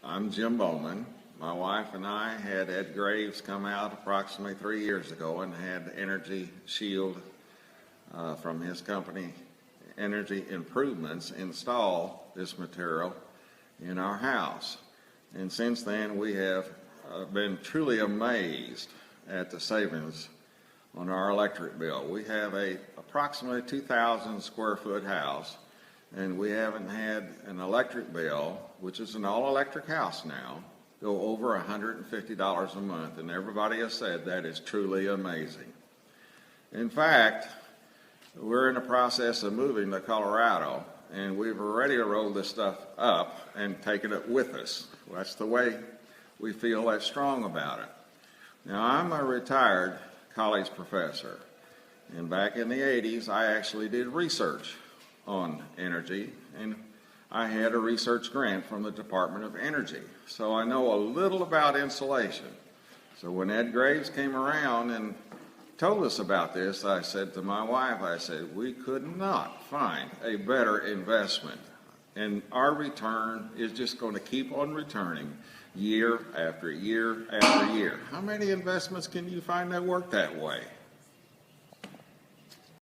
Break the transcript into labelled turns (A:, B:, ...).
A: I'm Jim Bowman. My wife and I had Ed Graves come out approximately 3 years ago and had Energy Shield from his company, Energy Improvements, install this material in our house. And since then, we have been truly amazed at the savings on our electric bill. We have a approximately 2,000 square foot house, and we haven't had an electric bill, which is an all-electric house now, go over $150 a month, and everybody has said that is truly amazing. In fact, we're in the process of moving to Colorado, and we've already rolled this stuff up and taken it with us. That's the way we feel that strong about it. Now, I'm a retired college professor, and back in the 80s, I actually did research on energy, and I had a research grant from the Department of Energy. So I know a little about insulation. So when Ed Graves came around and told us about this, I said to my wife, I said, we could not find a better investment. And our return is just going to keep on returning year after year after year. How many investments can you find that work that way?